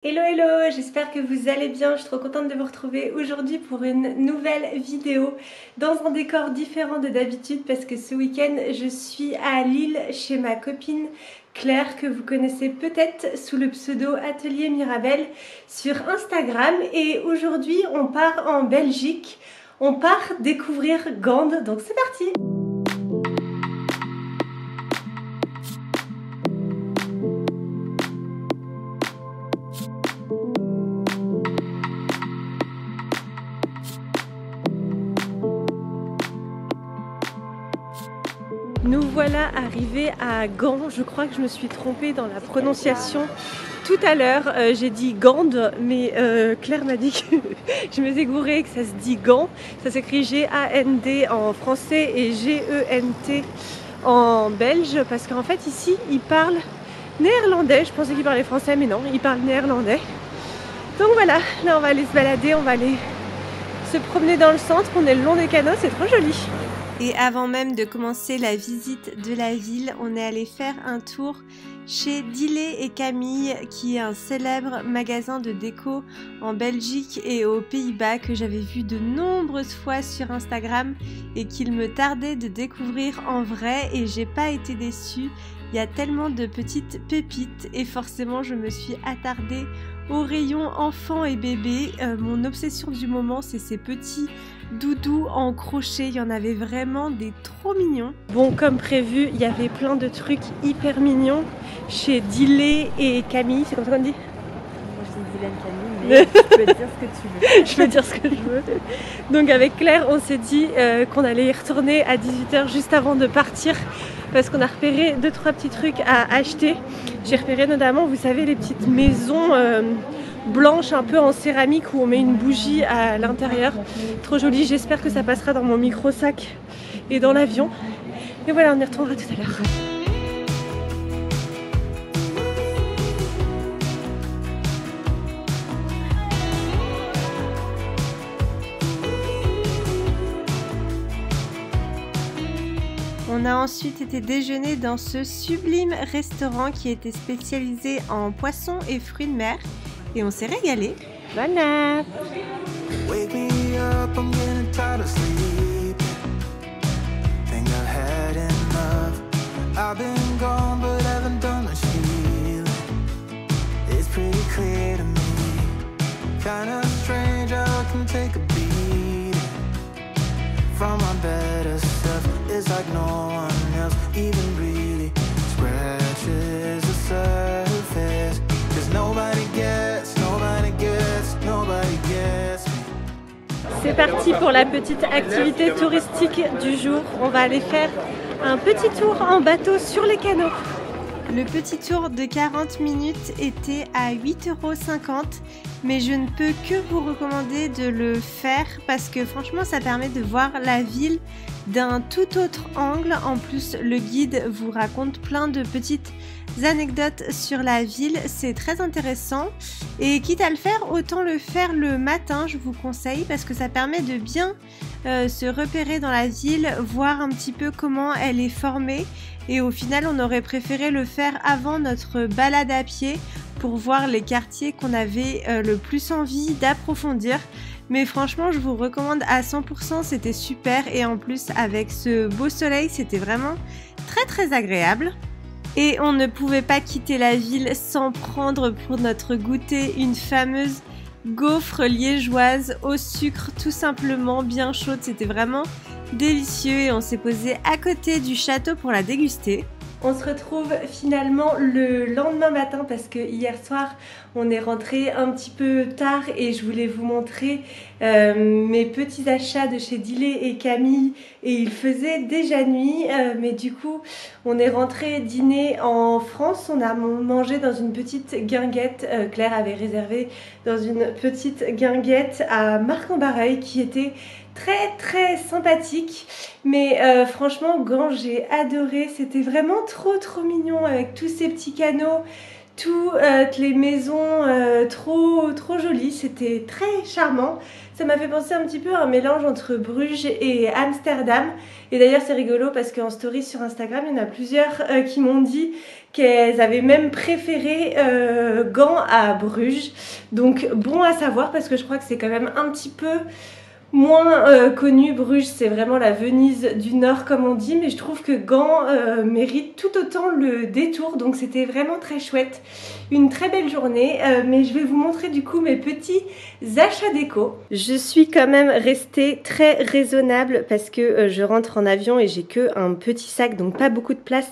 Hello hello, j'espère que vous allez bien, je suis trop contente de vous retrouver aujourd'hui pour une nouvelle vidéo dans un décor différent de d'habitude parce que ce week-end je suis à Lille chez ma copine Claire que vous connaissez peut-être sous le pseudo Atelier Mirabelle sur Instagram et aujourd'hui on part en Belgique, on part découvrir Gand, donc c'est parti! Nous voilà arrivés à Gand. Je crois que je me suis trompée dans la prononciation tout à l'heure. J'ai dit Gand, mais Claire m'a dit que je me suis gourée, que ça se dit Gand. Ça s'écrit G-A-N-D en français et G-E-N-T en belge. Parce qu'en fait ici, ils parlent néerlandais. Je pensais qu'ils parlaient français, mais non, ils parlent néerlandais. Donc voilà, là on va aller se balader, on va aller se promener dans le centre. On est le long des canaux, c'est trop joli. Et avant même de commencer la visite de la ville, on est allé faire un tour chez Dillet et Camille, qui est un célèbre magasin de déco en Belgique et aux Pays-Bas que j'avais vu de nombreuses fois sur Instagram et qu'il me tardait de découvrir en vrai et j'ai pas été déçue. Il y a tellement de petites pépites et forcément je me suis attardée au rayon enfants et bébés. Mon obsession du moment, c'est ces petits doudous en crochet. Il y en avait vraiment des trop mignons. Bon, comme prévu, il y avait plein de trucs hyper mignons chez Dillet et Camille. C'est comme ça qu'on dit? Moi je dis Dillet et Camille, mais tu peux dire ce que tu veux. Je peux dire ce que je veux. Donc avec Claire, on s'est dit qu'on allait y retourner à 18 h juste avant de partir parce qu'on a repéré 2-3 petits trucs à acheter. J'ai repéré notamment, vous savez, les petites maisons blanches un peu en céramique où on met une bougie à l'intérieur. Trop joli, j'espère que ça passera dans mon micro-sac et dans l'avion. Et voilà, on y retournera tout à l'heure. On a ensuite été déjeuner dans ce sublime restaurant qui était spécialisé en poissons et fruits de mer et on s'est régalé. Bonne app! It's like no one else even really scratches the surface. Cause nobody gets me. C'est parti pour la petite activité touristique du jour. On va aller faire un petit tour en bateau sur les canaux. Le petit tour de 40 minutes était à 8,50 €, mais je ne peux que vous recommander de le faire parce que franchement ça permet de voir la ville d'un tout autre angle. En plus le guide vous raconte plein de petites anecdotes sur la ville, c'est très intéressant et quitte à le faire, autant le faire le matin, je vous conseille, parce que ça permet de bien se repérer dans la ville, voir un petit peu comment elle est formée. Et au final, on aurait préféré le faire avant notre balade à pied pour voir les quartiers qu'on avait le plus envie d'approfondir. Mais franchement, je vous recommande à 100%, c'était super. Et en plus, avec ce beau soleil, c'était vraiment très très agréable. Et on ne pouvait pas quitter la ville sans prendre pour notre goûter une fameuse gaufre liégeoise au sucre, tout simplement bien chaude. C'était vraiment délicieux et on s'est posé à côté du château pour la déguster. On se retrouve finalement le lendemain matin parce que hier soir on est rentré un petit peu tard et je voulais vous montrer mes petits achats de chez Dillet et Camille et il faisait déjà nuit mais du coup on est rentré dîner en France, on a mangé dans une petite guinguette, Claire avait réservé dans une petite guinguette à Marc-en-Barœul qui était très très sympathique, mais franchement Gand j'ai adoré, c'était vraiment trop mignon avec tous ces petits canaux, toutes les maisons trop jolies, c'était très charmant. Ça m'a fait penser un petit peu à un mélange entre Bruges et Amsterdam. Et d'ailleurs c'est rigolo parce qu'en story sur Instagram, il y en a plusieurs qui m'ont dit qu'elles avaient même préféré Gand à Bruges. Donc bon à savoir parce que je crois que c'est quand même un petit peu moins connu. Bruges, c'est vraiment la Venise du Nord comme on dit, mais je trouve que Gand mérite tout autant le détour, donc c'était vraiment très chouette. Une très belle journée, mais je vais vous montrer du coup mes petits achats déco. Je suis quand même restée très raisonnable parce que je rentre en avion et j'ai que un petit sac, donc pas beaucoup de place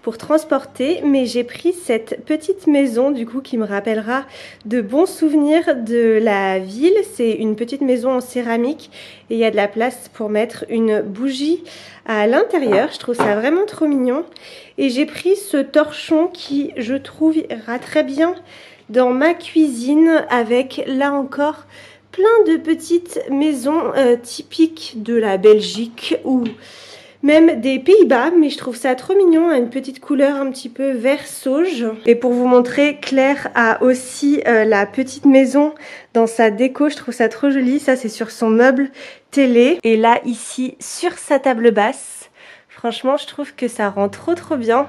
pour transporter, mais j'ai pris cette petite maison du coup qui me rappellera de bons souvenirs de la ville. C'est une petite maison en céramique et il y a de la place pour mettre une bougie à l'intérieur. Je trouve ça vraiment trop mignon. Et j'ai pris ce torchon qui, je trouve, ira très bien dans ma cuisine avec, là encore, plein de petites maisons typiques de la Belgique ou même des Pays-Bas, mais je trouve ça trop mignon, une petite couleur un petit peu vert sauge. Et pour vous montrer, Claire a aussi la petite maison dans sa déco, je trouve ça trop joli. Ça c'est sur son meuble télé. Et là ici sur sa table basse, franchement je trouve que ça rend trop bien.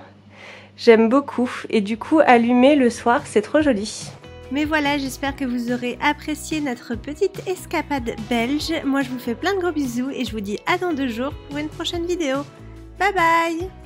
J'aime beaucoup et du coup allumer le soir c'est trop joli. Mais voilà, j'espère que vous aurez apprécié notre petite escapade belge. Moi je vous fais plein de gros bisous et je vous dis à dans 2 jours pour une prochaine vidéo. Bye bye!